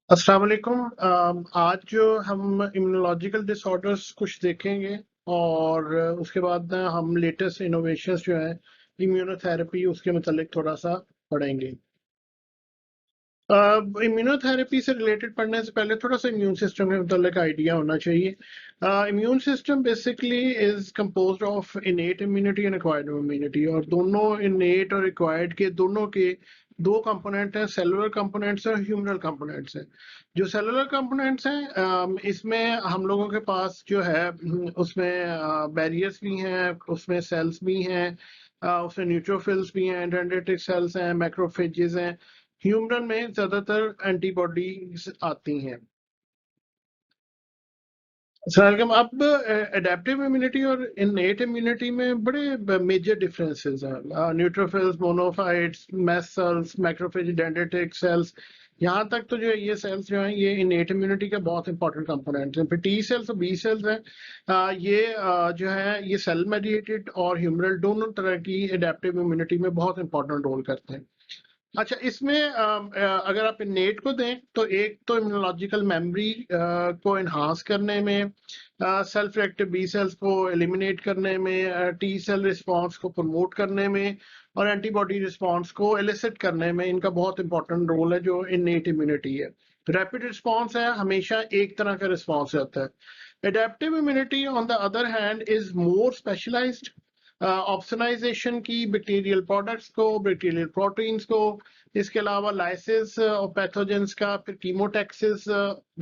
अस्सलाम वालेकुम। आज जो हम इम्यूनोलॉजिकल डिसऑर्डर्स कुछ देखेंगे और उसके बाद ना हम लेटेस्ट इनोवेशंस जो हैं इम्यूनोथेरेपी उसके मुतालिक थोड़ा सा पढ़ेंगे। इम्यूनोथेरेपी से रिलेटेड पढ़ने से पहले थोड़ा सा इम्यून सिस्टम के मुतालिक आइडिया होना चाहिए। Immune system basically is composed of innate immunity and acquired immunity, और दोनों इनेट और एक्वायर्ड के दोनों के दो कंपोनेंट हैं, सेलुलर कंपोनेंट्स और ह्यूमरल कंपोनेंट्स हैं। जो सेलुलर कंपोनेंट्स हैं, इसमें हम लोगों के पास जो है उसमें बैरियर्स भी हैं, उसमें सेल्स भी हैं, उसमें न्यूट्रोफिल्स भी हैं, डेंड्रिटिक सेल्स हैं, मैक्रोफेजेस हैं। ह्यूमरल में ज्यादातर एंटीबॉडीज आती हैं। सलगम, अब एडेप्टिव इम्यूनिटी और इननेट इम्यूनिटी में बड़े मेजर डिफरेंसेस हैं। Neutrophils, monocytes, mast cells, macrophage, dendritic cells, यहाँ तक तो जो है ये सेल्स जो हैं ये इननेट इम्यूनिटी का बहुत इंपॉर्टेंट कंपोनेंट हैं। फिर टी सेल्स और बी सेल्स हैं, जो है ये सेल मेडिएटेड और ह्यूमरल दोनों तरह की एडेप्टिव इम्यूनिटी में बहुत इंपॉर्टेंट रोल करते हैं। अच्छा, इसमें अगर आप इनेट को दें तो एक तो इम्यूनोलॉजिकल मेमोरी को इन्हांस करने में, सेल्फ रिएक्टिव बी सेल्स को एलिमिनेट करने में, टी सेल रिस्पांस को प्रमोट करने में और एंटीबॉडी रिस्पांस को एलिसिट करने में इनका बहुत इंपॉर्टेंट रोल है जो इनेट इम्यूनिटी है। रैपिड रिस्पांस है, हमेशा एक तरह का रिस्पांस रहता है। Adaptive immunity on the other hand is more specialised. Opsonisation की बैक्टीरियल प्रोडक्ट्स को, बैक्टीरियल प्रोटीन्स को, इसके अलावा लाइसिस और पैथोजेंस का, फिर chemotaxis,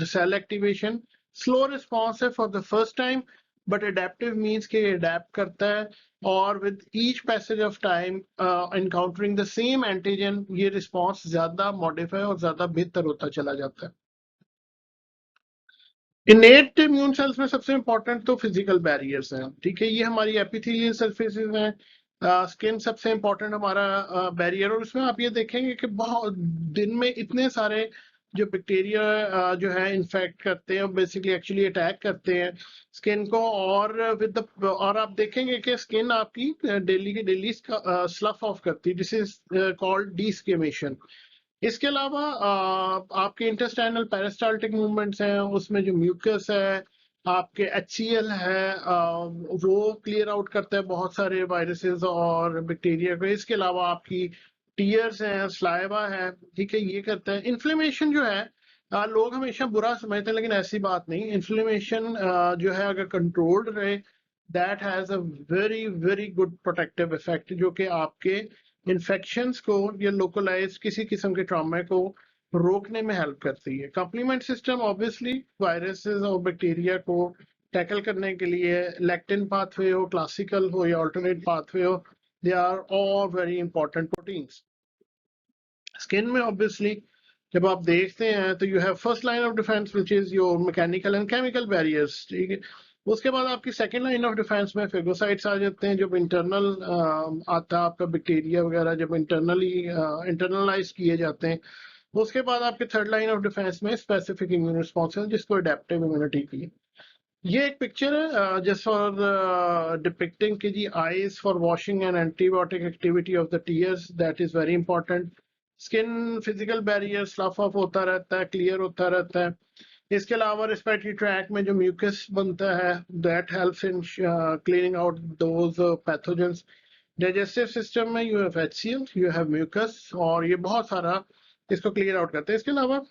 cell activation. Slow response है for the first time, but adaptive means के एडेप्ट करता है और with each passage of time encountering the same antigen ये रिस्पॉन्स ज्यादा मॉडिफाई और ज्यादा बेहतर होता चला जाता है। इनेट इम्यून सेल्स में सबसे इंपॉर्टेंट तो फिजिकल बैरियर्स हैं, ठीक है। ये हमारी एपिथेलियल सरफेसेस हैं। स्किन सबसे इंपॉर्टेंट हमारा बैरियर, और उसमें आप ये देखेंगे कि बहुत दिन में इतने सारे जो बैक्टीरिया जो है इन्फेक्ट करते हैं, बेसिकली एक्चुअली अटैक करते हैं स्किन को, और आप देखेंगे कि स्किन आपकी डेली की डेली स्लफ ऑफ करती है, दिस इज कॉल्ड डीस्केमेशन। इसके अलावा आपके इंटेस्टाइनल पेरिस्टाल्टिक मूवमेंट्स हैं, उसमें जो म्यूकस है, आपके HCl है, वो क्लियर आउट करता है बहुत सारे वायरसेस और बैक्टीरिया को। इसके अलावा आपकी टीयर्स हैं, स्लाइवा है, ठीक है, ये करता है। इन्फ्लेमेशन जो है, लोग हमेशा बुरा समझते हैं लेकिन ऐसी बात नहीं। इन्फ्लेमेशन जो है अगर कंट्रोल्ड रहे, that has a very very good protective effect, जो कि आपके इन्फेक्शंस को या लोकलाइज किसी किस्म के ट्रॉमा को रोकने में हेल्प करती है। कॉम्प्लीमेंट सिस्टम ऑब्वियसली वायरसेस और बैक्टीरिया को टैकल करने के लिए, लैक्टिन पाथवे हो, क्लासिकल हो या अल्टरनेट पाथवे हो, they are all very important proteins. Skin में ऑब्वियसली जब आप देखते हैं तो you have first line of defense which is your mechanical and chemical barriers, ठीक है। उसके बाद आपकी सेकेंड लाइन ऑफ डिफेंस में फेगोसाइट्स आ जाते हैं, जब इंटरनल आता है आपका बैक्टीरिया वगैरह, जब इंटरनली इंटरनलाइज किए जाते हैं। उसके बाद आपके थर्ड लाइन ऑफ डिफेंस में स्पेसिफिक इम्यून रिस्पॉन्स है, जिसको अडेप्टिव इम्यूनिटी की। ये एक पिक्चर है जस्ट फॉर डिपिक्टिंग की जी eyes for washing and antibiotic activity of the tears, that is very important. Skin physical barrier slough off होता रहता है, क्लियर होता रहता है। इसके अलावा रिस्पिरेटरी ट्रैक में जो म्यूकस बनता है, that helps in cleaning out those pathogens. Digestive system में you have HCl, you have mucus, और ये बहुत सारा इसको क्लियर आउट करते हैं। इसके अलावा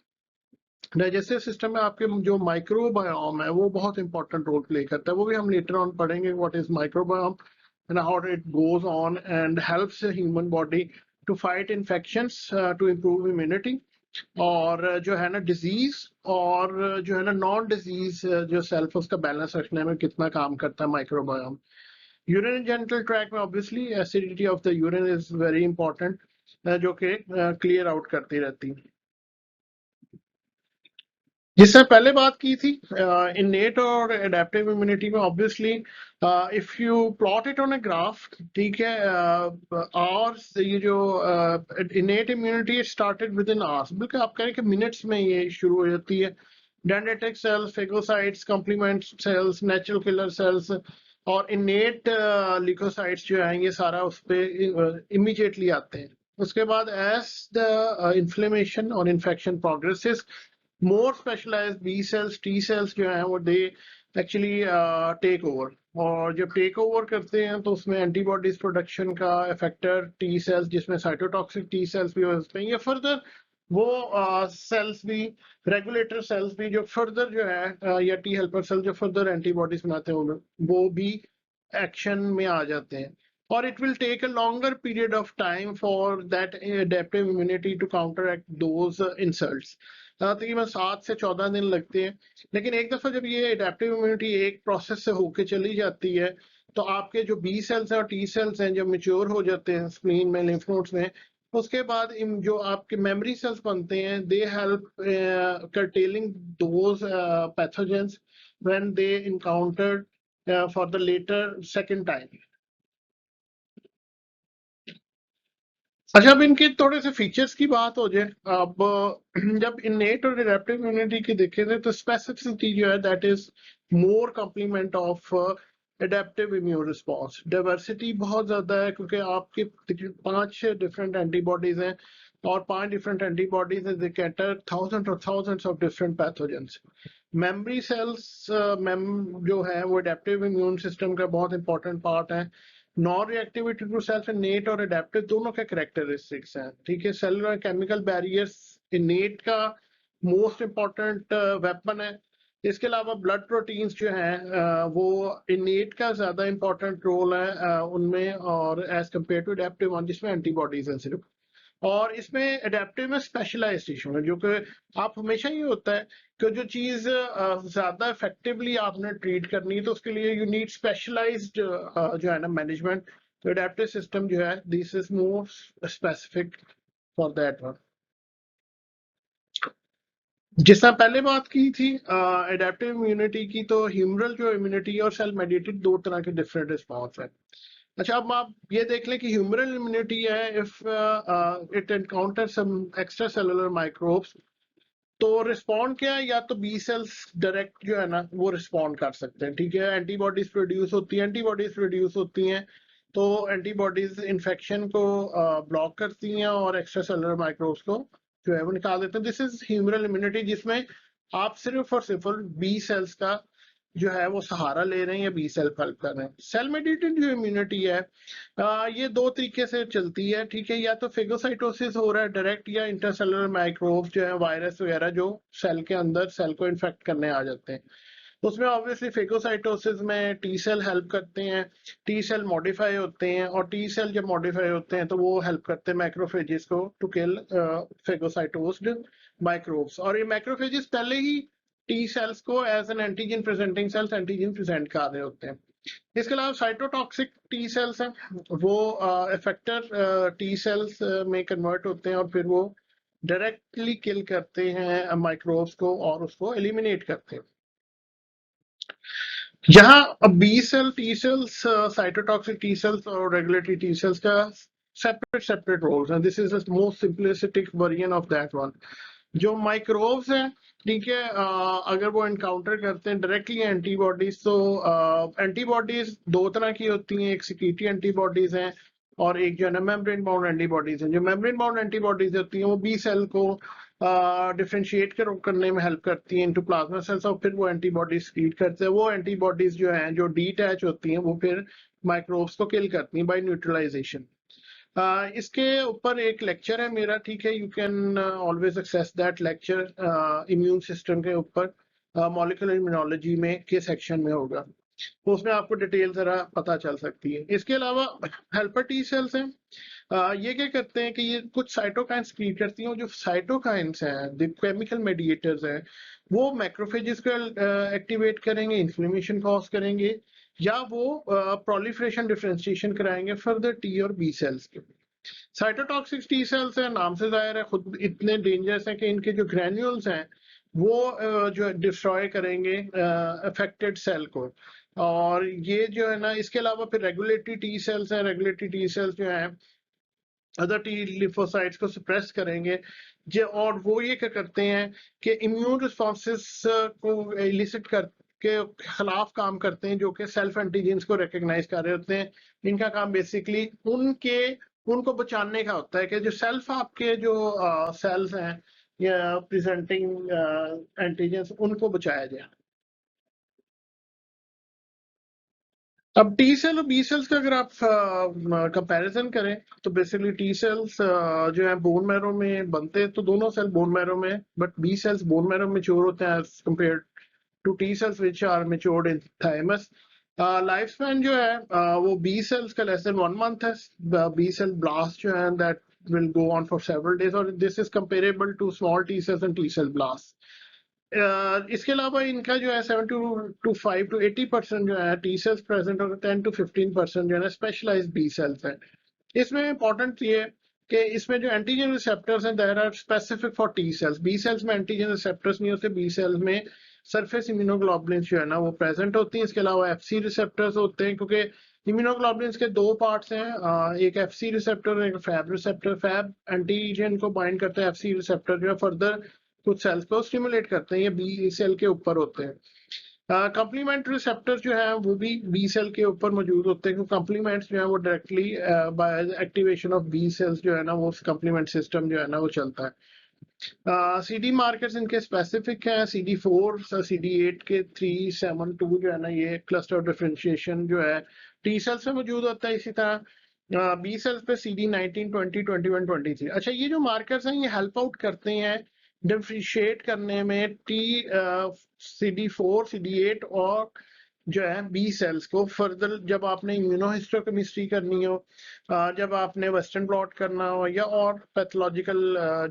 डाइजेस्टिव सिस्टम में आपके जो माइक्रोबायोम है वो बहुत इंपॉर्टेंट रोल प्ले करता है, वो भी हम लेटर ऑन पढ़ेंगे what is microbiome and how it goes on and helps human body to fight infections, to improve immunity, और जो है ना डिजीज, और जो है ना नॉन डिजीज जो सेल्फ उसका बैलेंस रखने में कितना काम करता है माइक्रोबायोम। यूरिन जेनिटल ट्रैक में obviously acidity of the urine is very important, जो कि क्लियर आउट करती रहती है। जिससे पहले बात की थी इनेट और एडेप्टिव इम्यूनिटी में, obviously if you plot it on a graph, ठीक है, और ये जो innate immunity started with in hours, बिल्कुल आप कहें कि मिनट्स में ये शुरू हो जाती है। Dendritic cells, phagocytes, complement cells, natural killer cells और इनेट ल्यूकोसाइट्स जो हैं, ये सारा उस पर इमीडिएटली आते हैं। उसके बाद एज द इन्फ्लेमेशन और infection progresses, more specialised B cells T cells जो हैं वो दे एक्चुअली टेक ओवर, और जब टेक ओवर करते हैं तो उसमें एंटीबॉडीज प्रोडक्शन का इफेक्टर टी सेल्स, जिसमें साइटोटॉक्सिक टी सेल्स भी हो सकते हैं, या फर्दर वो सेल्स भी, रेगुलेटर सेल्स भी जो फर्दर जो है या टी हेल्पर सेल जो फर्दर एंटीबॉडीज बनाते हैं वो भी एक्शन में आ जाते हैं। और it will take a longer period of time for that adaptive immunity to counteract those insults. तकरीबन 7 से 14 दिन लगते हैं। लेकिन एक दफा जब ये एडेप्टिव इम्यूनिटी एक प्रोसेस से होके चली जाती है तो आपके जो बी सेल्स हैं और टी सेल्स हैं जब मेच्योर हो जाते हैं स्प्लीन में, लिम्फ नोड्स में, उसके बाद जो आपके मेमोरी सेल्स बनते हैं, they help curtailing those pathogens when they encountered for the later second time. अच्छा, अब इनके थोड़े से फीचर्स की बात हो जाए। अब जब इनेट और एडेप्टिव इम्यूनिटी की देखे थे तो स्पेसिफिसिटी जो है that is more complement of adaptive immune response. Diversity बहुत ज्यादा है क्योंकि आपके 5 डिफरेंट एंटीबॉडीज हैं, और 5 different antibodies they cater thousands of different pathogens. Memory cells जो है वो एडेप्टिव इम्यून सिस्टम का बहुत इंपॉर्टेंट पार्ट है। Non reactivity to self innate और एडेप्टिव दोनों के कैरेक्टरिस्टिक्स हैं, ठीक है। सेलुलर केमिकल बैरियर्स इनेट का मोस्ट इम्पोर्टेंट वेपन है। इसके अलावा ब्लड प्रोटीन्स जो हैं वो इनेट का ज्यादा इंपॉर्टेंट रोल है उनमें, और as compare to adaptive one जिसमें एंटीबॉडीज हैं सिर्फ। और इसमें एडेप्टिव में स्पेशलाइज्ड टिश्यू है, जो कि आप हमेशा ये होता है कि जो चीज ज्यादा इफेक्टिवली आपने ट्रीट करनी है तो उसके लिए यू नीड स्पेशलाइज्ड जो है ना मैनेजमेंट। तो एडेप्टिव सिस्टम जो है this is more specific for that one. जिस तरह पहले बात की थी एडेप्टिव इम्यूनिटी की, तो ह्यूमरल जो इम्यूनिटी और सेल मेडिएटेड दो तरह के डिफरेंट रिस्पॉन्स है। अच्छा, अब आप ये देख लें कि ह्यूमरल इम्यूनिटी है if it encounter some extra cellular microbes, तो रिस्पॉन्ड क्या है, या तो बी सेल्स डायरेक्ट जो है ना वो रिस्पॉन्ड कर सकते हैं, ठीक है। एंटीबॉडीज प्रोड्यूस होती हैं, तो एंटीबॉडीज इन्फेक्शन को ब्लॉक करती हैं और एक्स्ट्रा सेलुलर माइक्रोब्स को जो है वो निकाल देते हैं। दिस इज ह्यूमरल इम्यूनिटी, जिसमें आप सिर्फ और सिर्फ बी सेल्स का जो है वो सहारा ले रहे हैं या बी सेल हेल्प कर रहे हैं। सेल मेडिएटेड जो इम्यूनिटी है ये दो तरीके से चलती है, ठीक है। या तो फेगोसाइटोसिस हो रहा है डायरेक्ट, या इंटरसेलुलर माइक्रोब्स जो है वायरस वगैरह जो सेल के अंदर सेल को इन्फेक्ट करने आ जाते हैं। उसमें ऑब्वियसली फेगोसाइटोसिस में टी सेल हेल्प करते हैं, टी सेल मॉडिफाई होते हैं, और टी सेल जब मॉडिफाई होते हैं तो वो हेल्प करते हैं मैक्रोफेजेस को टू किल फेगोसाइटोस्ड माइक्रोब्स। और ये मैक्रोफेजेस पहले ही टी सेल्स को as an antigen presenting cells antigen present कर रहे होते हैं। इसके अलावा साइटोटॉक्सिक टी सेल्स हैं, वो इफेक्टर टी सेल्स में कन्वर्ट होते हैं और फिर वो डायरेक्टली किल करते हैं माइक्रोब्स को और उसको एलिमिनेट करते हैं। यहाँ अब B cell T cells, cytotoxic T cells और रेगुलेटरी टी सेल्स का सेपरेट रोल्स हैं। This is the most simplistic version of that one. जो माइक्रोब्स हैं, ठीक है, अगर वो एनकाउंटर करते हैं डायरेक्टली एंटीबॉडीज, तो एंटीबॉडीज दो तरह की होती हैं, एक सिक्रीटरी एंटीबॉडीज हैं और एक जो है ना मेम्ब्रेन बाउंड एंटीबॉडीज हैं। जो मेम्ब्रेन बाउंड एंटीबॉडीज होती हैं वो बी सेल को डिफ्रेंशिएट करने में हेल्प करती हैं इनटू प्लाज्मा सेल्स, और फिर वो एंटीबॉडीज सीक्रीट करते हैं। वो एंटीबॉडीज जो हैं जो डीअटैच होती हैं वो फिर माइक्रोब्स को किल करती हैं बाय न्यूट्रलाइजेशन। इसके ऊपर एक लेक्चर है मेरा, ठीक है, you can always access that lecture immune system के ऊपर, मॉलिक्यूलर इम्यूनोलॉजी में के सेक्शन में होगा, तो उसमें आपको डिटेल जरा पता चल सकती है। इसके अलावा हेल्पर टी सेल्स हैं, ये क्या करते हैं कि ये कुछ साइटोकाइंस क्रिएट करती हैं, और जो साइटोकाइंस हैं द केमिकल मेडिएटर्स हैं, वो मैक्रोफेजेस को एक्टिवेट करेंगे, इन्फ्लेमेशन कॉज करेंगे, या वो प्रोलिफरेशन डिफरेंशिएशन कराएंगे फर्दर टी और बी सेल्स के। साइटोटॉक्सिक टी सेल्स है, नाम से जाहिर है खुद इतने डेंजरस हैं कि इनके जो ग्रैन्यूल्स हैं वो जो डिस्ट्रॉय करेंगे अफेक्टेड सेल को। और ये जो है ना, इसके अलावा फिर रेगुलेटरी टी सेल्स हैं, रेगुलेटरी टी सेल्स जो हैं अदर टी लिम्फोसाइट्स को सप्रेस करेंगे जो, और वो ये क्या करते हैं कि इम्यून रिस्पॉन्सेस को इलिसिट कर के खिलाफ काम करते हैं, जो कि सेल्फ एंटीजेंस को रिकॉग्नाइज कर रहे होते हैं। इनका काम बेसिकली उनको बचाने का होता है कि जो सेल्फ आपके जो सेल्स हैं या प्रेजेंटिंग एंटीजन्स उनको बचाया जाए। अब टी सेल और बी सेल्स का अगर आप कंपैरिजन करें तो बेसिकली टी सेल्स जो है बोन मैरो में बनते हैं, तो दोनों सेल बोन मैरो में, but B cells bone marrow में मैच्योर होते हैं as compare to T cells which are matured in thymus. Life span जो है वो बी सेल्स का लेस देन 1 मंथ है। बी सेल ब्लास्ट जो है that will go on for several days, और this is comparable to small T cells and T cell blasts। इसके अलावा इनका जो है 75 to 80% जो है टी सेल्स प्रेजेंट और 10 to 15% जो है स्पेशलाइज्ड बी सेल्स है। इसमें इंपॉर्टेंट ये कि इसमें जो एंटीजन रिसेप्टर्स हैं there are specific for T cells. B cells में एंटीजन रिसेप्टर्स नहीं होते, बी सेल्स में सरफेस इम्यूनोग्लोबुलिन्स जो है ना वो प्रेजेंट होती हैं। इसके अलावा एफसी रिसेप्टर्स होते हैं, क्योंकि इम्यूनोग्लोबुलिन्स के दो पार्ट्स हैं, एक एफसी रिसेप्टर और एक फैब रिसेप्टर। फैब एंटीजन को बाइंड करते हैं, एफसी रिसेप्टर जो है फर्दर कुछ सेल्स को स्टिमुलेट करते हैं, ये बी सेल के ऊपर होते हैं। कंप्लीमेंट रिसेप्टर जो है वो भी बी सेल के ऊपर मौजूद होते हैं, क्योंकि कंप्लीमेंट्स जो है वो directly by activation of B cells जो है ना वो कंप्लीमेंट सिस्टम जो है ना वो चलता है। CD मार्कर्स इनके स्पेसिफिक हैं, CD4 CD8 के 372 जो है ना ये क्लस्टर डिफरेंशिएशन जो है टी सेल्स में मौजूद होता है। इसी तरह बी सेल्स पे CD19 20 21 23। अच्छा, ये जो मार्कर्स हैं ये हेल्प आउट करते हैं डिफरेंशिएट करने में टी CD4 CD8 और जो है बी सेल्स को फर्दर जब आपने इम्यूनोहिस्टोकेमिस्ट्री करनी हो, जब आपने वेस्टर्न ब्लॉट करना हो, या और पैथोलॉजिकल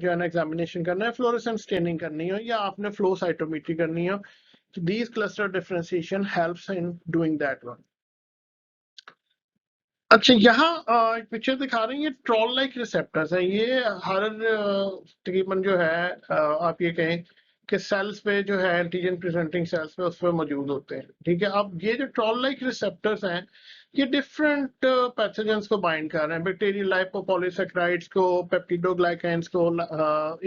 जो है ना एग्जामिनेशन करना है, फ्लोरेसेंस स्टेनिंग करनी हो, या आपने फ्लो साइटोमेट्री करनी हो, तो these cluster differentiation helps in doing that one. अच्छा, यहाँ एक पिक्चर दिखा रही है, ट्रॉल लाइक रिसेप्टर्स है। ये हर तकरीबन जो है आप ये कहें कि सेल्स पे जो है एंटीजन प्रेजेंटिंग सेल्स पे उस पर मौजूद होते हैं। ठीक है, अब ये जो ट्रॉल लाइक रिसेप्टर्स हैं ये डिफरेंट पैथोजेंस को बाइंड कर रहे हैं, बैक्टीरियल लाइपोपॉलीसैकेराइड्स को, पेप्टिडोग्लाइकेंस को,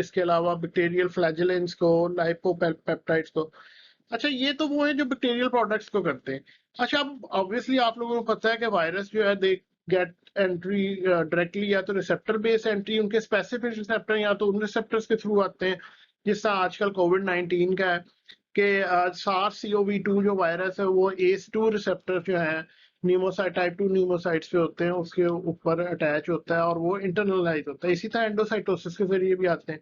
इसके अलावा बैक्टीरियल फ्लैजेलेंट्स को, लाइपोपेप्टाइड्स को। अच्छा, ये तो वो है जो बैक्टीरियल प्रोडक्ट्स को करते हैं। अच्छा, अब ऑब्वियसली आप लोगों को पता है कि वायरस जो है दे गेट एंट्री डायरेक्टली, या तो रिसेप्टर बेस्ड एंट्री, उनके स्पेसिफिक रिसेप्टर या तो उन रिसेप्टर्स के थ्रू आते हैं, जिस तरह आजकल कोविड-19 का है कि SARS-CoV-2 जो वायरस है वो ACE2 रिसेप्टर जो है न्यूमोसाइट टाइप 2 न्यूमोसाइट्स पे होते हैं, उसके ऊपर अटैच होता है और वो इंटरनलाइज होता है। इसी तरह एंडोसाइटोसिस के जरिए भी आते हैं।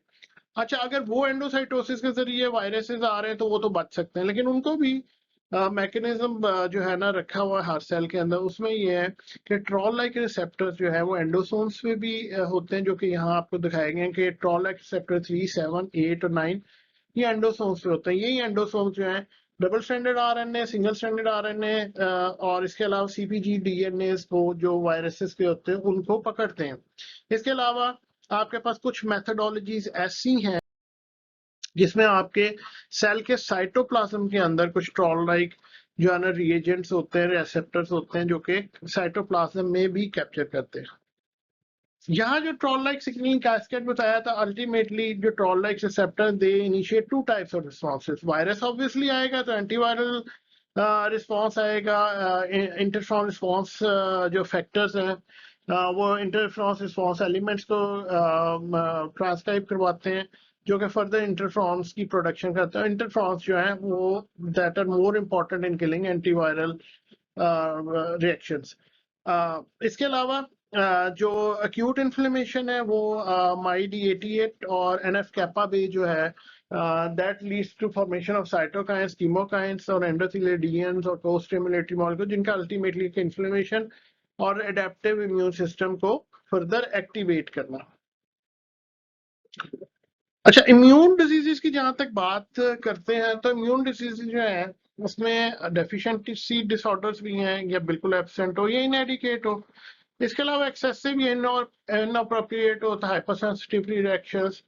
अच्छा, अगर वो एंडोसाइटोसिस के जरिए वायरसेस आ रहे हैं तो वो तो बच सकते हैं, लेकिन उनको भी मैकेनिज्म जो है ना रखा हुआ है हर सेल के अंदर। उसमें ये है कि ट्रॉल लाइक रिसेप्टर्स जो है वो एंडोसोम्स में भी होते हैं, जो कि यहाँ आपको दिखाए गए हैं कि ट्रॉल लाइक रिसेप्टर 3, 7, 8 और 9 ये एंडोसोम्स पे होते हैं। यही एंडोसोम्स जो है double standard RNA, single standard RNA और इसके अलावा सीपीजी डीएनए को जो वायरसेस के होते हैं उनको पकड़ते हैं। इसके अलावा आपके पास कुछ मेथडोलॉजीज ऐसी हैं जिसमें आपके सेल के साइटोप्लाज्म के अंदर कुछ ट्रॉल लाइक जो है ना रिएजेंट्स होते हैं, रिसेप्टर्स होते हैं, जो कि साइटोप्लाज्म में भी कैप्चर करते हैं। यहाँ जो ट्रॉल लाइक सिग्नलिंग कैस्केड बताया था, अल्टीमेटली जो troll like receptor they initiate 2 types of responses. Virus obviously आएगा तो एंटीवायरल रिस्पॉन्स आएगा, इंटरफेरॉन रिस्पॉन्स जो फैक्टर्स हैं वो इंटरफेरॉन रिस्पॉन्स एलिमेंट्स को ट्रांसक्राइब करवाते हैं, जो कि फर्दर इंटरफेरॉन्स की प्रोडक्शन करते हैं। इंटरफेरॉन्स जो है वो that are more important in killing antiviral reactions. इसके अलावा जो अक्यूट इन्फ्लेमेशन है वो MyD88 और NF कैपा बे जो है that leads to formation of cytokines, chemokines और एंडोथेलियडियंस और को-स्टिमुलेटरी मॉलिक्यूल, जिनका अल्टीमेटली इन्फ्लेमेशन और एडेप्टिव इम्यून सिस्टम को फर्दर एक्टिवेट करना। अच्छा, इम्यून डिजीजेस की जहां तक बात करते हैं तो इम्यून डिजीजेस जो है उसमें डेफिशिएंसी डिसऑर्डर्स भी हैं, या बिल्कुल एब्सेंट हो या इनएडिकेट हो। इसके अलावा एक्सेसिव या इनअप्रोप्रिएट हो तो hypersensitivity reactions,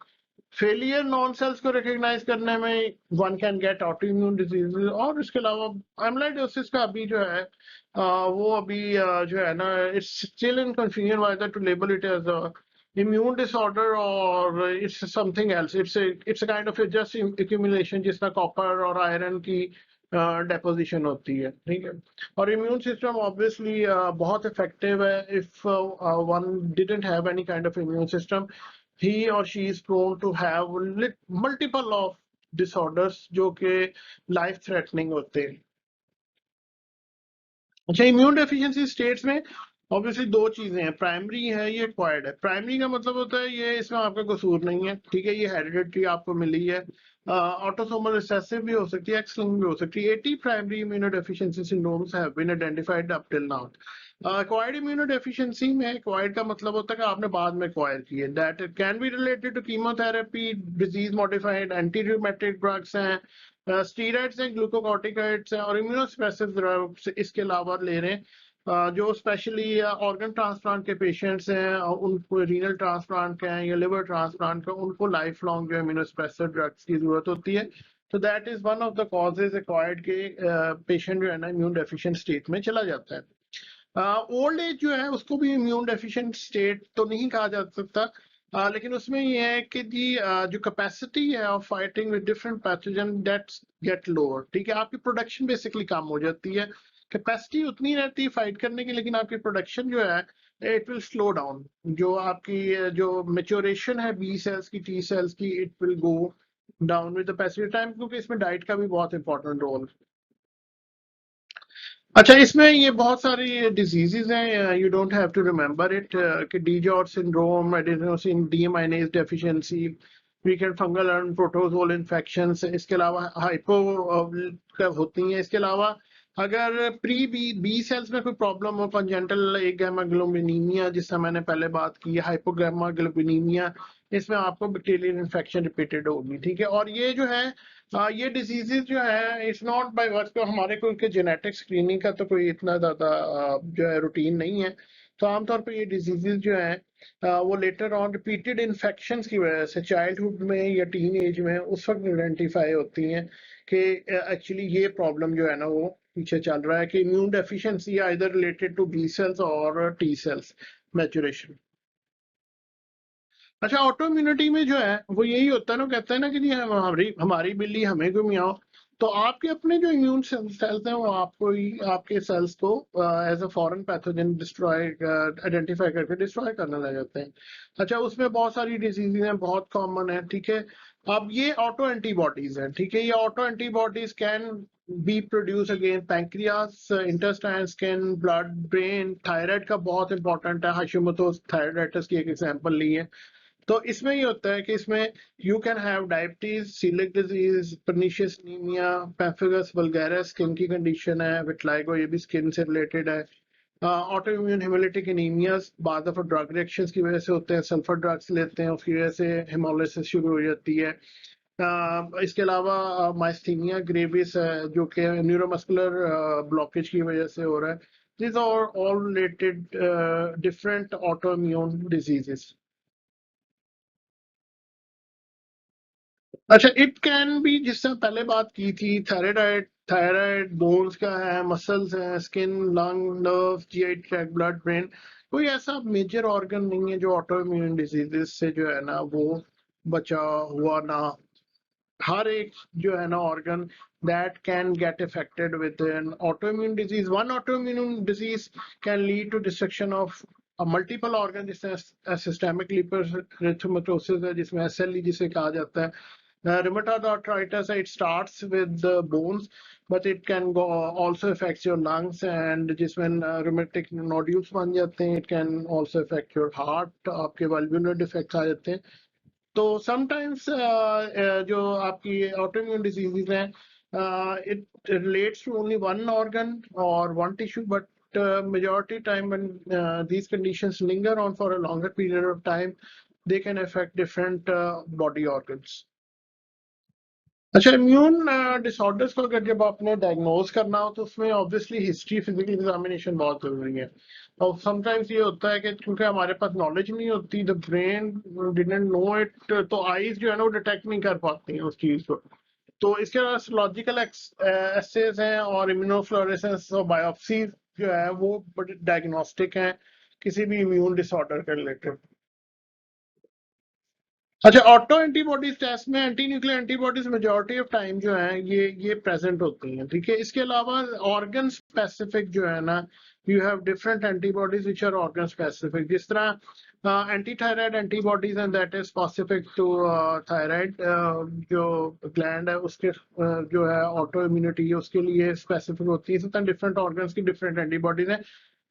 failure non cells को रिकॉग्नाइज करने में one can get autoimmune disease. और इसके अलावा एमलाइडोसिस का अभी जो है वो अभी जो है ना it's still in confusion whether to label it as immune disorder और it's something else. It's a kind of just accumulation जिसमें कॉपर और आयरन की डेपोजिशन होती है। ठीक है, और इम्यून सिस्टम ऑब्वियसली बहुत इफेक्टिव है if one didn't have any kind of immune system. he or she is prone to have multiple of disorders जो कि life threatening होते हैं। अच्छा, इम्यून डेफिशिएंसी स्टेट्स में ऑब्वियसली दो चीजें हैं, प्राइमरी है, ये एक्वायर्ड है। प्राइमरी का मतलब होता है ये इसमें आपका कसूर नहीं है, ठीक है, ये हेरिडिटरी आपको मिली है। ऑटोसोमल रिसेसिव भी हो सकती है, एक्स लिंक्ड भी हो सकती है। 80 primary immunodeficiency syndromes have been identified up till now. Acquired immunodeficiency में एक्वायर्ड का मतलब होता है कि आपने बाद में एक्वायर की है। That it can be related to chemotherapy, disease modified anti rheumatic drugs हैं, स्टीरॉइड्स हैं, ग्लूकोकॉर्टिकॉइड्स हैं और इम्यूनोसप्रेसिव ड्रग्स इसके अलावा ले रहे हैं। जो स्पेशली ऑर्गन ट्रांसप्लांट के पेशेंट्स हैं, उनको रीनल ट्रांसप्लांट के हैं या लिवर ट्रांसप्लांट का, उनको लाइफ लॉन्ग जो इम्यूनोसप्रेसिव ड्रग्स की जरूरत होती है। तो that is one of the causes acquired के पेशेंट जो है ना इम्यून डेफिशिएंट स्टेट में चला जाता है। ओल्ड एज जो है उसको भी इम्यून डेफिशिएंट स्टेट तो नहीं कहा जा सकता, लेकिन उसमें ये है कि जी जो कैपेसिटी है of fighting with different pathogen that's get lower, ठीक है, आपकी प्रोडक्शन बेसिकली कम हो जाती है। कैपेसिटी उतनी रहती है फाइट करने की, लेकिन आपकी प्रोडक्शन जो है इट विल स्लो डाउन। जो आपकी जो मेच्योरेशन है बी सेल्स की, टी सेल्स की, it will go down with the passage of time, क्योंकि इसमें डाइट का भी बहुत इंपॉर्टेंट रोल। अच्छा, इसमें ये बहुत सारी डिजीजेज हैं, you don't have to remember it, कि DiGeorge syndrome, adenosine deaminase deficiency, weekend fungal and protozoal infections, इसके अलावा हाइपो होती हैं। इसके अलावा अगर प्री बी बी सेल्स में कोई प्रॉब्लम हो, कंजेंटल एगामाग्लोबिनीमिया जिससे मैंने पहले बात की, हाइपोगामाग्लोबिनीमिया, इसमें आपको बैक्टीरियल इन्फेक्शन रिपीटेड होगी, ठीक है। और ये जो है ये डिजीजेज जो है इट्स नॉट बाय वर्क, तो हमारे को इनके जेनेटिक स्क्रीनिंग का तो कोई इतना ज्यादा जो है रूटीन नहीं है। तो आमतौर पर ये डिजीजेज जो है वो लेटर ऑन रिपीटेड इन्फेक्शंस की वजह से चाइल्डहुड में या टीन एज में उस वक्त आइडेंटिफाई होती हैं कि एक्चुअली ये प्रॉब्लम जो है ना वो पीछे चल रहा है, कि immune deficiency either related to B cells और टी सेल्स मैच्योरेशन। अच्छा, ऑटो इम्यूनिटी में जो है वो यही होता है ना, कहते हैं ना कि जी हमारी हमारी बिल्ली हमें क्यों मियाओ। तो आपके अपने जो इम्यून सेल्स हैं वो आपको ही आपके सेल्स को as a foreign pathogen destroy identify करके डिस्ट्रॉय करने लग जाते हैं। अच्छा, उसमें बहुत सारी डिजीजेज हैं, बहुत कॉमन है, ठीक है। अब ये ऑटो एंटीबॉडीज हैं, ठीक है, ये auto antibodies can be produce again pancreas, intestine, skin, blood, brain. Thyroid का बहुत इंपॉर्टेंट है, हाशिमोटोस थायराइडाइटिस की एक एग्जांपल ली है। तो इसमें ये होता है कि इसमें you can have diabetes, coeliac disease, pernicious anaemia, पैम्फिगस vulgaris skin की कंडीशन है, विटलाइगो ये भी स्किन से रिलेटेड है। ऑटो इम्यून हेमोलिटिक एनीमियाज बाद दफा ड्रग रिएक्शंस की वजह से होते हैं, सल्फर ड्रग्स लेते हैं उसकी वजह से हेमोलिसिस शुरू हो जाती है। इसके अलावा माइस्थीनिया ग्रेविस है जो कि न्यूरोमस्कुलर ब्लॉकेज की वजह से हो रहा है। these are all related different autoimmune diseases. अच्छा, इट कैन बी, जिससे पहले बात की थी, थायराइड, थायराइड बोन्स का है, मसल्स है, skin, lung, nerve, GI tract, blood, brain. कोई ऐसा मेजर ऑर्गन नहीं है जो ऑटो इम्यून डिजीजेस से जो है ना वो बचा हुआ ना। हर एक जो है ना organ that can get affected with an autoimmune disease. One autoimmune disease can lead to destruction of a multiple organ, जिसमें systemic lupus erythematosus है, जिसमें SLE जिसे कहा जाता है। Rheumatoid arthritis, it starts with the bones, but it can go also affects your lungs, and जिसमें rheumatic nodules बन जाते हैं, it can also affect your heart, आपके valvular defects आ जाते हैं। तो समटाइम्स जो आपकी ऑटोइम्यून डिजीजेज हैं it relates to only one organ और one tissue, but majority time when these conditions linger on for a longer period of time, they can affect different body organs. अच्छा, immune disorders को अगर जब आपने diagnose करना हो तो उसमें ऑब्वियसली हिस्ट्री, फिजिकल एग्जामिनेशन बहुत जरूरी है। और समटाइम्स ये होता है कि क्योंकि हमारे पास नॉलेज नहीं होती, the brain didn't know it, तो आईज जो है ना वो डिटेक्ट नहीं कर पाती हैं उस चीज को। तो इसके अलावा लॉजिकल एसेज हैं और इम्यूनोफ्लोरेसेंस और बायोप्सी जो है वो बड़े डायग्नोस्टिक हैं किसी भी इम्यून डिसऑर्डर के रिलेटेड। अच्छा, ऑटो एंटीबॉडीज टेस्ट में anti nuclear antibodies majority of time जो है ये प्रेजेंट होती हैं, ठीक है। इसके अलावा ऑर्गन स्पेसिफिक जो है ना, you have different antibodies which are organ specific. जिस तरह anti thyroid antibodies and that is specific to thyroid, जो ग्लैंड है उसके जो है ऑटो इम्यूनिटी उसके लिए स्पेसिफिक होती है। इसी तरह डिफरेंट ऑर्गन्स की डिफरेंट एंटीबॉडीज हैं।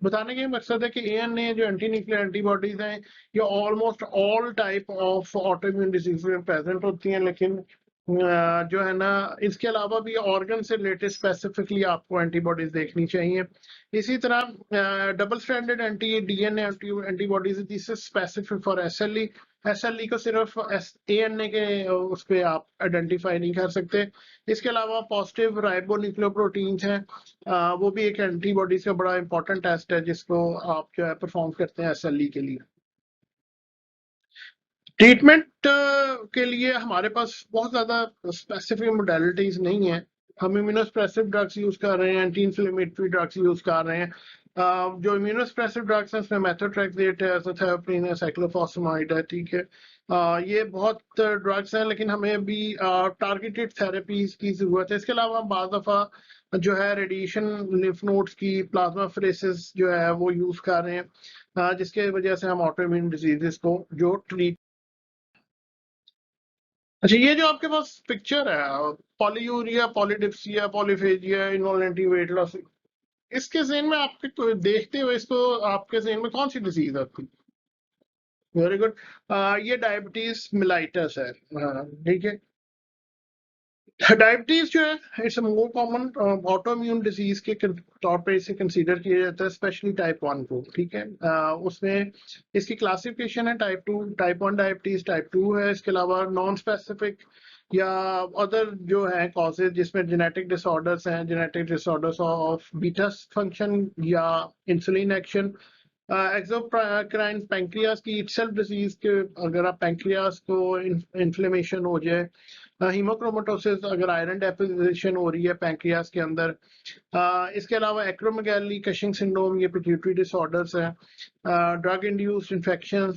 बताने का मकसद है कि एएनए जो एंटी न्यूक्लियर एंटीबॉडीज हैं ये almost all type of auto immune disease में प्रेजेंट होती हैं, लेकिन जो है ना इसके अलावा भी ऑर्गन से रिलेटेड स्पेसिफिकली आपको एंटीबॉडीज देखनी चाहिए। इसी तरह double stranded anti DNA antibodies जिससे स्पेसिफिक फॉर एसएलई, एसएलई को सिर्फ एएनए के उस पे आप आइडेंटिफाई नहीं कर सकते। इसके अलावा पॉजिटिव राइबो न्यूक्लियोप्रोटीन्स हैं, वो भी एक एंटीबॉडीज का बड़ा इंपॉर्टेंट टेस्ट है जिसको आप जो है परफॉर्म करते हैं एसएलई के लिए। ट्रीटमेंट के लिए हमारे पास बहुत ज्यादा स्पेसिफिक मोडेलिटीज नहीं है। हम इम्यूनोसप्रेसिव ड्रग्स यूज कर रहे हैं, एंटी इंफ्लेमेटरी ड्रग्स यूज कर रहे हैं। जो इम्यूनोसप्रेसिव ड्रग्स हैं उसमें मेथोट्रेक्सेट है, एज़ोथैरेपिन है, साइक्लोफॉस्फेमाइड है, ठीक है। ये बहुत ड्रग्स हैं, लेकिन हमें अभी टारगेटेड थेरेपीज की जरूरत है। इसके अलावा बाज़ दफा जो है रेडिएशन लिम्फ नोड्स की प्लाज्माफेरेसिस जो है वो यूज कर रहे हैं, जिसके वजह से हम ऑटो इम्यून डिजीजेस को जो ट्रीट। अच्छा, ये जो आपके पास पिक्चर है polyuria, polydipsia, polyphagia, involuntary weight loss, इसके ज़हन में आपके देखते हुए इसको आपके ज़हन में कौन सी डिजीज आती? वेरी गुड, ये डायबिटीज मिलाइटस है। ठीक है, डायबिटीज जो है it's more common auto immune disease के तौर पे इसे कंसीडर किया जाता है, स्पेशली टाइप 1 को, ठीक है। उसमें इसकी क्लासिफिकेशन है टाइप 2, टाइप 1 डायबिटीज, टाइप 2 है। इसके अलावा नॉन स्पेसिफिक या अदर जो है कॉजेज जिसमें जेनेटिक डिसऑर्डर्स हैं, genetic disorders of beta function या इंसुलिन एक्शन, एक्सोक्राइन पैंक्रियास की इटसेल्फ डिजीज के अगर आप पैंक्रियास को इन्फ्लेमेशन हो जाए, हीमोक्रोमेटोसिस अगर आयरन डेफिशिएंसी हो रही है पैंक्रियास के अंदर, इसके अलावा एक्रोमेगैली, कशिंग सिंड्रोम, ये पिट्यूटरी डिसऑर्डर्स हैं। ड्रग इंड्यूस्ड इन्फेक्शन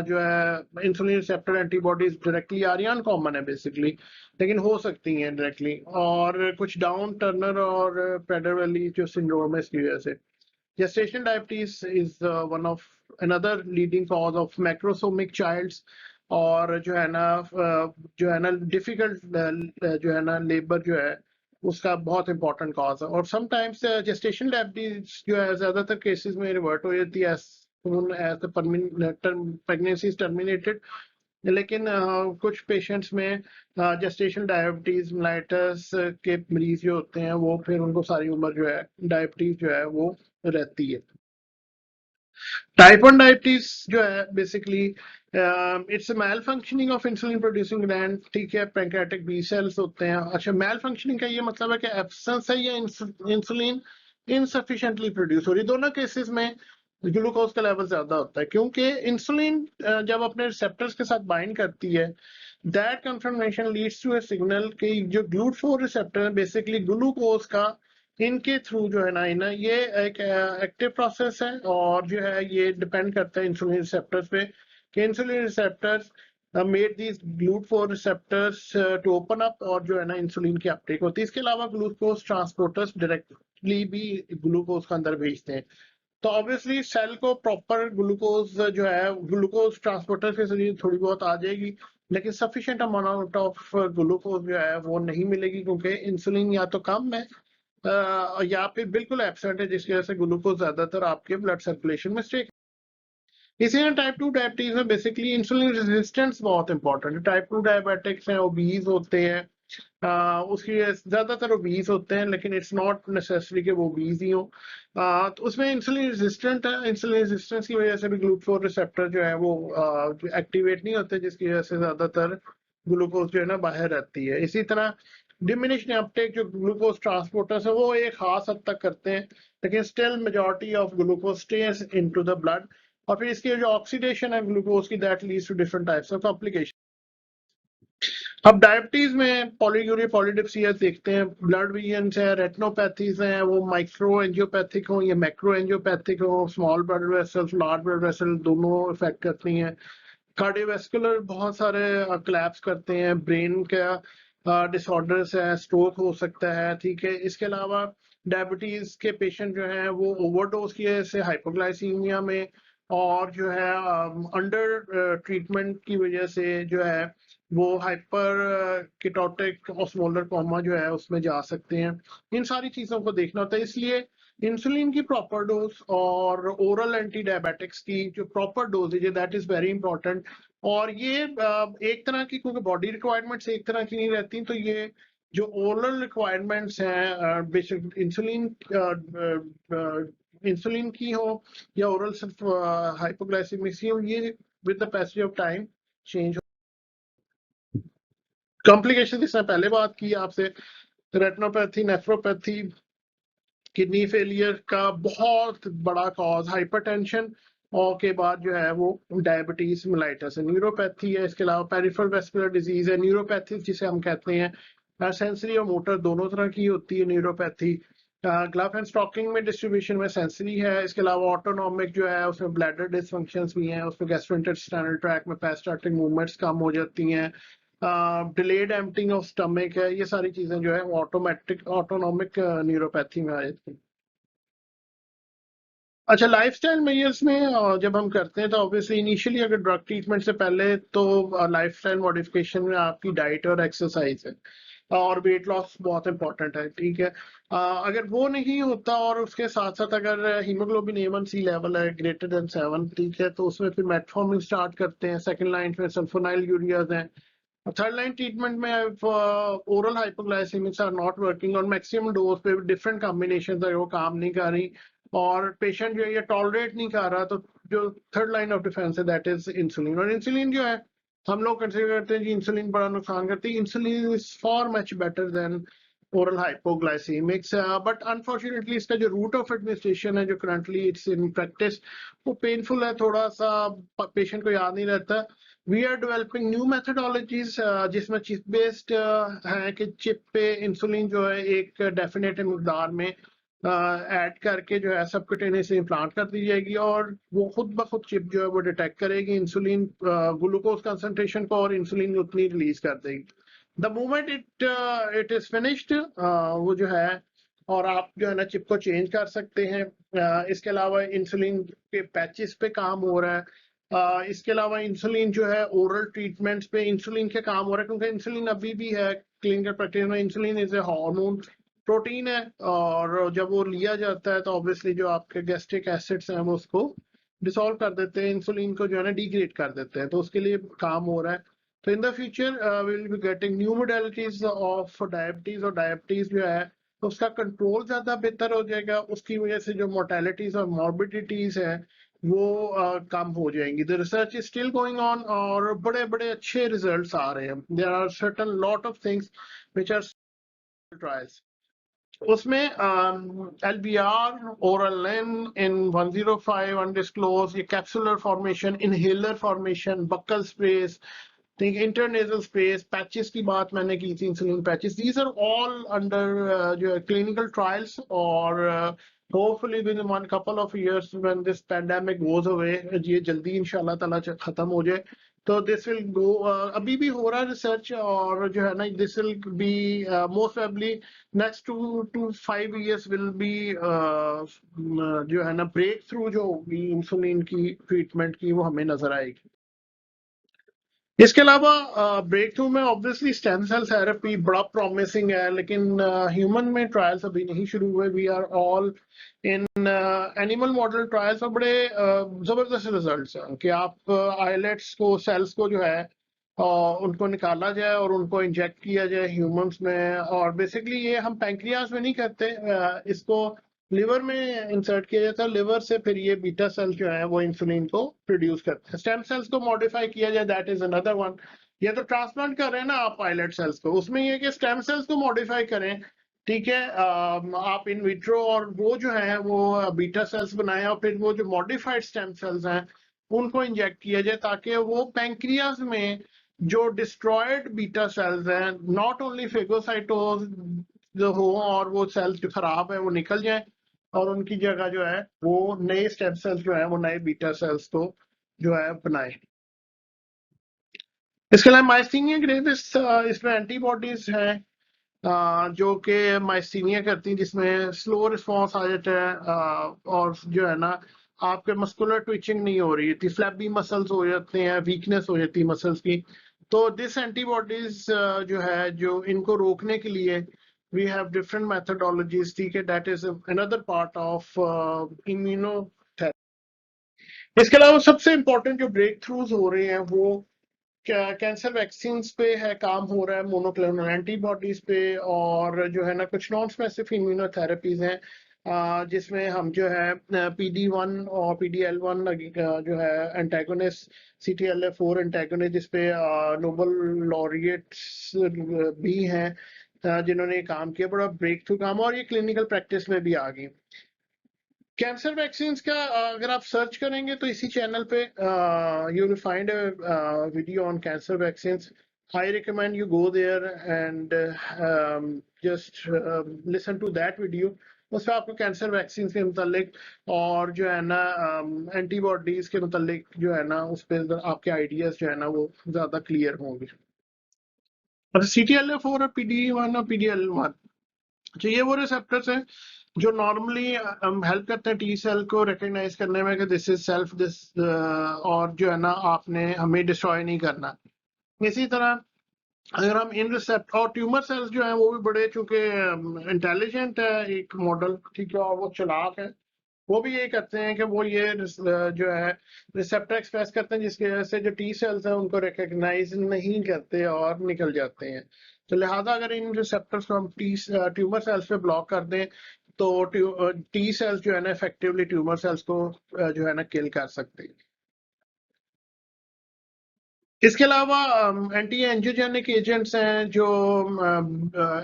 जो है इंसुलिन रिसेप्टर एंटीबॉडीज डायरेक्टली आ रही है, अनकॉमन है बेसिकली, लेकिन हो सकती हैं डायरेक्टली। और कुछ डाउन टर्नर और प्रेडर जो सिंड्रोम है इसकी वजह से। Gestation diabetes is one of another leading cause of macrosomic childs, और जो है ना डिफिकल्ट जो है ना लेबर जो है उसका बहुत इंपॉर्टेंट कॉज है। और समटाइम्स जेस्टेशन डायबिटीज जो है ज्यादातर केसेस में रिवर्ट हो जाती है as soon as the pregnancy is terminated, लेकिन कुछ पेशेंट्स में जेस्टेशन डायबिटीज मिलाइटस के मरीज जो होते हैं वो फिर उनको सारी उम्र जो है डायबिटीज जो है वो रहती है। टाइप 1 डायबिटीज जो है basically it's malfunctioning of insulin producing gland, ठीक है। पैंक्रियाटिक बी सेल्स होते हैं। अच्छा, मैल फंक्शनिंग का ये मतलब है कि एब्सेंस है या इंसुलिन इनसफिशिएंटली प्रोड्यूस हो रही। दोनों केसेस में ग्लूकोज का लेवल ज्यादा होता है, क्योंकि इंसुलिन जब अपने रिसेप्टर्स के साथ बाइंड करती है, that conformation leads to a signal कि जो ग्लूट4 रिसेप्टर है बेसिकली ग्लूकोज का इनके थ्रू जो है ना ये एक एक्टिव प्रोसेस है, और जो है ये डिपेंड करता है इंसुलिन रिसेप्टर्स पे कि इंसुलिन रिसेप्टर्स मेड दीज ग्लूट4 रिसेप्टर्स टू ओपन अप, और जो है ना इंसुलिन की अपटेक होती है। इसके अलावा ग्लूकोज ट्रांसपोर्टर्स डायरेक्टली भी ग्लूकोज का अंदर भेजते हैं। तो ऑब्वियसली सेल को प्रॉपर ग्लूकोज जो है ग्लूकोज ट्रांसपोर्टर के जरिए थोड़ी बहुत आ जाएगी, लेकिन सफिशिएंट अमाउंट ऑफ ग्लूकोज जो है वो नहीं मिलेगी, क्योंकि इंसुलिन या तो कम है या फिर बिल्कुल एब्सेंट है, जिसकी वजह से ग्लूकोज ज्यादातर आपके ब्लड सर्कुलेशन में स्टे। इसी टाइप 2 डायबिटीज में बेसिकली इंसुलिन रेजिस्टेंस बहुत इंपॉर्टेंट है। टाइप 2 डायबिटिक्स हैं, ओबीज होते हैं, उसकी ज्यादातर ओबीज होते हैं, लेकिन इट्स नॉट नेसेसरी कि वो ओबीज ही हो। तो उसमें इंसुलिन रेजिस्टेंट है, इंसुलिन रेजिस्टेंस की वजह से भी ग्लूकोज रिसेप्टर जो है वो एक्टिवेट नहीं होते, जिसकी वजह से ज्यादातर ग्लूकोज जो है ना बाहर रहती है। इसी तरह डिमिनिश्ड अपटेक जो ग्लूकोज ट्रांसपोर्टर्स है वो एक खास हद तक करते हैं, लेकिन still majority of glucose stays into the blood. और फिर इसकी जो ऑक्सीडेशन है ग्लूकोज की, that leads to different types of complication. अब डायबिटीज में पॉलीयूरिया, पॉलीडिप्सिया देखते हैं, ब्लड वेरिएंट्स है, रेटिनोपैथीज हैं, वो माइक्रो एंजियोपैथिक हो या मैक्रो एंजियोपैथिक हो, small blood vessels, large blood vessel दोनों इफेक्ट करती हैं। कार्डियोवैस्कुलर बहुत सारे क्लैप्स करते हैं, ब्रेन का डिसऑर्डर्स है, स्ट्रोक हो सकता है, ठीक है। इसके अलावा डायबिटीज के पेशेंट जो हैं वो ओवरडोज की वजह से हाइपोग्लाइसीमिया में और जो है अंडर ट्रीटमेंट की वजह से जो है वो हाइपर किटोटिक ऑस्मोलर कोमा जो है उसमें जा सकते हैं। इन सारी चीजों को देखना होता है, इसलिए इंसुलिन की प्रॉपर डोज और ओरल एंटी डायबिटिक्स की जो प्रॉपर डोजेज है दैट इज वेरी इंपॉर्टेंट। और ये एक तरह की, क्योंकि बॉडी रिक्वायरमेंट्स एक तरह की नहीं रहती, तो ये जो ओरल रिक्वायरमेंट्स हैं बेसिक इंसुलिन इंसुलिन की हो या ओरल सिर्फ हाइपोग्लाइसेमिक हो, ये with the passage of time change. Complication इसने पहले बात की आपसे, रेटिनोपैथी, नेफ्रोपैथी, किडनी फेलियर का बहुत बड़ा कॉज हाइपरटेंशन, और के बाद जो है वो डायबिटीज मिलाइटस है, न्यूरोपैथी है, इसके अलावा पेरिफेरल वेस्कुलर डिजीज है, न्यूरोपैथी जिसे हम कहते हैं सेंसरी और मोटर दोनों तरह की होती है न्यूरोपैथी। ग्लव एंड स्टॉकिंग में डिस्ट्रीब्यूशन में सेंसरी है, इसके अलावा ऑटोनॉमिक जो है उसमें ब्लैडर डिसफंक्शंस भी हैं, उसमें गैस्ट्रोइंटेस्टाइनल ट्रैक में पेरिस्टाल्टिक मूवमेंट्स कम हो जाती हैं, डिलेड एम्पटिंग ऑफ स्टमक है, ये सारी चीजें जो है ऑटोमेटिक ऑटोनॉमिक न्यूरोपैथी में आ जाती हैं। अच्छा, लाइफस्टाइल मेजर्स में जब हम करते हैं तो ऑब्वियसली इनिशियली अगर ड्रग ट्रीटमेंट से पहले तो लाइफस्टाइल मॉडिफिकेशन में आपकी डाइट और एक्सरसाइज है, और वेट लॉस बहुत इंपॉर्टेंट है, ठीक है। अगर वो नहीं होता और उसके साथ साथ अगर हीमोग्लोबिन A1C लेवल है ग्रेटर देन 7, ठीक है, तो उसमें फिर मेटफॉर्मिन स्टार्ट करते हैं, सेकंड लाइन में सल्फोनाइल यूरियाज हैं, थर्ड लाइन ट्रीटमेंट में ओरल हाइपोग्लाइसेमिक्स आर नॉट वर्किंग और मैक्सिमम डोज पे डिफरेंट कॉम्बिनेशन है वो काम नहीं कर रही, और पेशेंट जो है ये टॉलरेट नहीं कर रहा, तो जो थर्ड लाइन ऑफ डिफेंस है दैट इज इंसुलिन। और इंसुलिन जो है हम लोग कंसिडर करते हैं कि इंसुलिन बड़ा नुकसान करती है, insulin is far much better than oral hypoglycaemics, but unfortunately इसका जो रूट ऑफ एडमिनिस्ट्रेशन है जो करंटली इट्स इन प्रैक्टिस वो पेनफुल है थोड़ा सा, पेशेंट को याद नहीं रहता। We are developing new methodologies जिसमें चिप बेस्ड है कि चिप पे इंसुलिन जो है एक डेफिनेट मकदार में ऐड करके जो है सबक्यूटेनियस इम्प्लांट कर दी जाएगी, और वो खुद ब खुद चिप जो है वो डिटेक्ट करेगी इंसुलिन ग्लूकोज कंसंट्रेशन को, और इंसुलिन उतनी रिलीज कर देगी the moment it is finished, वो जो है, और आप जो है ना चिप को चेंज कर सकते हैं। इसके अलावा इंसुलिन के पैचेस पे काम हो रहा है, इसके अलावा इंसुलिन जो है ओरल ट्रीटमेंट्स पे इंसुलिन के काम हो रहा है, क्योंकि इंसुलिन अभी भी है क्लिनिकल प्रैक्टिस में insulin is a hormone protein है, और जब वो लिया जाता है तो ऑब्वियसली जो आपके गैस्ट्रिक एसिड्स हैं वो उसको डिसॉल्व कर देते हैं, इंसुलिन को जो है ना डिग्रेड कर देते हैं, तो उसके लिए काम हो रहा है। तो in the future will be getting new modalities of diabetes, और डायबिटीज जो है तो उसका कंट्रोल ज्यादा बेहतर हो जाएगा, उसकी वजह से जो मोर्टेलिटीज और मॉर्बिडिटीज है वो कम हो जाएंगी। The research is still going on और बड़े बड़े अच्छे रिजल्ट्स आ रहे हैं, there are certain lot of things which are trials. उसमें LBR, ओरल इन 105 अनडिस्क्लोज, ये capsular formation, inhaler formation, buccal sprays, ठीक है, इंटरनेजल स्पेस, पैचेस की बात मैंने की थी, insulin patches, these are all under जो है क्लिनिकल ट्रायल्स, और hopefully with one couple of years when this pandemic goes away, ये जल्दी इंशाल्लाह ताला खत्म हो जाए, तो दिस विल गो, अभी भी हो रहा है रिसर्च, और जो है ना this will be most probably next 2 to 5 years will be जो है ना ब्रेक थ्रू जो होगी इंसुलिन की ट्रीटमेंट की वो हमें नजर आएगी। इसके अलावा ब्रेक थ्रू में ऑब्वियसली स्टेम सेल थेरेपी बड़ा प्रॉमिसिंग है, लेकिन ह्यूमन में ट्रायल्स अभी नहीं शुरू हुए, we are all in animal model trials, और बड़े जबरदस्त रिजल्ट्स हैं कि आप आइलेट्स को, सेल्स को जो है उनको निकाला जाए और उनको इंजेक्ट किया जाए ह्यूमंस में, और बेसिकली ये हम पैंक्रियाज में नहीं करते, इसको लिवर में इंसर्ट किया जाता है, लिवर से फिर ये बीटा सेल जो है वो इंसुलिन को प्रोड्यूस करते हैं। स्टेम सेल्स को मॉडिफाई किया जाए, दैट इज अनदर वन। ये तो ट्रांसप्लांट कर रहे हैं ना आप पायलट सेल्स को, उसमें ये कि स्टेम सेल्स को मॉडिफाई करें, ठीक है, आप इन विट्रो और वो जो है वो बीटा सेल्स बनाए, और फिर वो जो मॉडिफाइड स्टेम सेल्स हैं उनको इंजेक्ट किया जाए, ताकि वो पैंक्रियाज में जो डिस्ट्रॉयड बीटा सेल्स हैं, नॉट ओनली फेगोसाइटोज जो हो, और वो सेल्स जो खराब है वो निकल जाए, और उनकी जगह जो है वो नए स्टेम सेल्स जो है वो नए बीटा सेल्स को जो है बनाए। इसके अलावा माइस्थीनिया ग्रेविस, इसमें एंटीबॉडीज हैं जो कि माइस्थीनिया करती हैं, जिसमें स्लो रिस्पॉन्स आ जाता है, और जो है ना आपके मस्कुलर ट्विचिंग नहीं हो रही थी, फ्लैबी मसल्स हो जाते हैं, वीकनेस हो जाती है मसल्स की। तो दिस एंटीबॉडीज जो है, जो इनको रोकने के लिए वी हैव डिफरेंट मेथडोलॉजीज, ठीक है, that is another part of immunotherapy. इसके अलावा सबसे इंपॉर्टेंट जो ब्रेक थ्रूज हो रहे हैं वो कैंसर वैक्सीन पे है, काम हो रहा है मोनोक्लोनल एंटीबॉडीज पे, और जो है ना कुछ नॉन स्पेसिफिक इम्यूनोथेरेपीज हैं, जिसमें हम जो है PD1 और PD L1 जो है एंटागोनिस्ट, CTLA4 एंटागोनिस्ट, जिसपे नोबल लॉरिएट्स भी हैं जिन्होंने काम किया, बड़ा ब्रेक थ्रू काम, और ये क्लिनिकल प्रैक्टिस में भी आ गई। कैंसर वैक्सीन का अगर आप सर्च करेंगे तो इसी चैनल पे you will find video on cancer vaccine. I recommend you go there and just listen to that video. उसमें आपको कैंसर वैक्सीन के मुतालिक और जो है ना एंटीबॉडीज के मुतालिक जो है ना उस पर आपके आइडियाज जो है ना वो ज्यादा क्लियर होंगे। CTLA4 और PD1 और PD L1, तो ये वो रिसेप्टर्स हैं जो नॉर्मली हेल्प करते हैं टी सेल को रिकॉग्नाइज करने में कि दिस इज सेल्फ, दिस, और जो है ना आपने हमें डिस्ट्रॉय नहीं करना। इसी तरह अगर हम इन रिसेप्ट और ट्यूमर सेल्स जो हैं वो भी बड़े, चूंकि इंटेलिजेंट है एक मॉडल, ठीक है, और वो चालाक है, वो भी यही करते हैं कि वो ये जो है रिसेप्टर एक्सप्रेस करते हैं, जिसकी वजह से जो टी सेल्स हैं उनको रिकॉग्नाइज नहीं करते और निकल जाते हैं। तो लिहाजा अगर इन रिसेप्टर्स को हम ट्यूमर सेल्स पे ब्लॉक कर दें तो टी सेल्स जो है ना इफेक्टिवली ट्यूमर सेल्स को जो है ना किल कर सकते हैं। इसके अलावा एंटी एंजियोजेनिक एजेंट्स हैं जो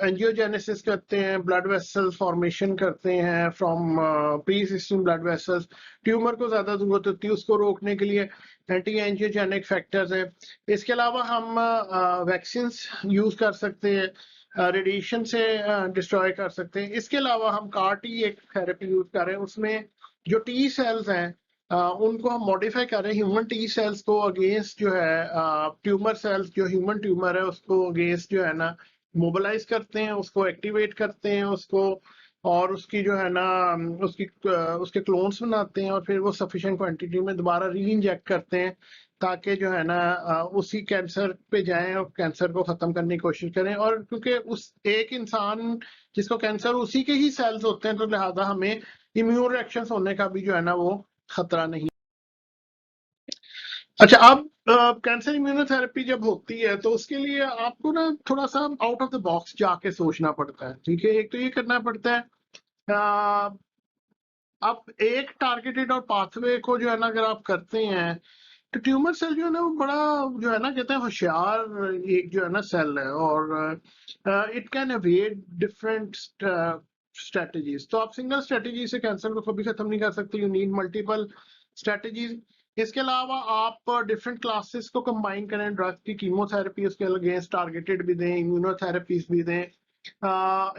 एंजियोजेनेसिस करते हैं, ब्लड वेसल फॉर्मेशन करते हैं from pre existing blood vessels. Tumour को ज्यादा जरूरत होती है, उसको रोकने के लिए एंटी एंजियोजेनिक फैक्टर्स है। इसके अलावा हम वैक्सीन यूज कर सकते हैं, रेडिएशन से डिस्ट्रॉय कर सकते हैं। इसके अलावा हम कार टी एक थेरेपी यूज कर रहे हैं, उसमें जो टी सेल्स हैं उनको हम मॉडिफाई कर रहे हैं ह्यूमन टी सेल्स को अगेंस्ट जो है ट्यूमर सेल्स, जो ह्यूमन ट्यूमर है उसको अगेंस्ट जो है ना मोबिलाइज करते हैं, उसको एक्टिवेट करते हैं उसको, और उसकी जो है ना उसके क्लोन्स बनाते हैं और फिर वो सफिशिएंट क्वांटिटी में दोबारा री इंजेक्ट करते हैं, ताकि जो है ना उसी कैंसर पे जाएं और कैंसर को खत्म करने की कोशिश करें। और क्योंकि उस एक इंसान जिसको कैंसर उसी के ही सेल्स होते हैं, तो लिहाजा हमें इम्यून रिएक्शन होने का भी जो है ना वो खतरा नहीं। अच्छा, अब कैंसर इम्यूनोथेरेपी जब होती है तो उसके लिए आपको ना थोड़ा सा आउट ऑफ द बॉक्स जाके सोचना पड़ता है, ठीक है। एक तो ये करना पड़ता है, आप एक टारगेटेड और पाथवे को जो है ना अगर आप करते हैं तो ट्यूमर सेल जो है ना वो बड़ा जो है ना कहते हैं होशियार एक जो है ना सेल है, और it can evade different strategies. तो आप सिंगल स्ट्रेटजी से कैंसर को कभी खत्म नहीं कर सकते, यू नीड मल्टीपल स्ट्रेटजीज। इसके अलावा आप डिफरेंट क्लासेस को कंबाइन करें, ड्रग की कीमोथेरेपी उसके अगेंस्ट टारगेटेड भी दें, इम्यूनोथेरेपीज भी दें।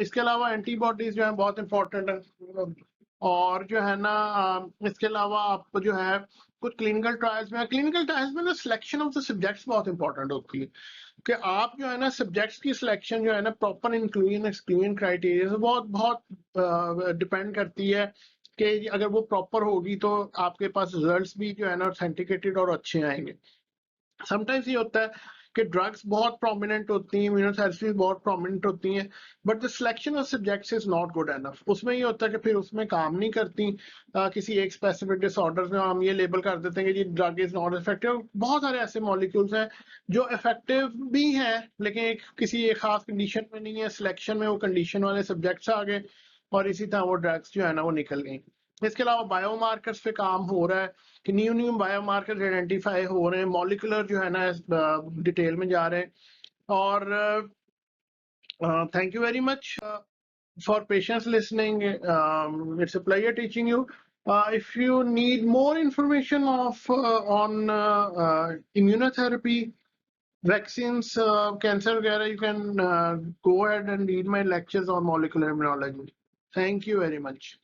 इसके अलावा एंटीबॉडीज जो है बहुत इंपॉर्टेंट है, और जो है ना इसके अलावा आप जो है कुछ क्लिनिकल ट्रायल्स में ना सिलेक्शन ऑफ द सब्जेक्ट्स बहुत इंपॉर्टेंट होती है, कि आप जो है ना सब्जेक्ट्स की सिलेक्शन जो है ना प्रॉपर इंक्लूजन एक्सक्लूजन क्राइटेरिया से बहुत बहुत डिपेंड करती है, कि अगर वो प्रॉपर होगी तो आपके पास रिजल्ट्स भी जो है ना ऑथेंटिकेटेड और अच्छे आएंगे। समटाइम्स ये होता है कि ड्रग्स बहुत प्रोमिनेंट होती हैं, इम्यूनोथेरेपी बहुत प्रोमिनेंट होती हैं, but the selection of subjects is not good enough. उसमें ये होता है कि फिर उसमें काम नहीं करती, किसी एक स्पेसिफिक डिसऑर्डर में हम ये लेबल कर देते हैं कि जी ड्रग इज नॉट इफेक्टिव। बहुत सारे ऐसे मॉलिक्यूल्स हैं जो इफेक्टिव भी हैं लेकिन किसी एक खास कंडीशन में नहीं है, सिलेक्शन में वो कंडीशन वाले सब्जेक्ट्स आ गए और इसी तरह वो ड्रग्स जो है ना वो निकल गई। इसके अलावा बायोमार्कर्स पे काम हो रहा है कि न्यू न्यू बायोमार्कर आइडेंटिफाई हो रहे हैं, मॉलिकुलर जो है ना डिटेल में जा रहे हैं। और thank you very much for patience listening. It's a pleasure teaching you. If you need more information on immunotherapy, vaccines, cancer, you can go ahead and read my lectures on molecular immunology. Thank you very much.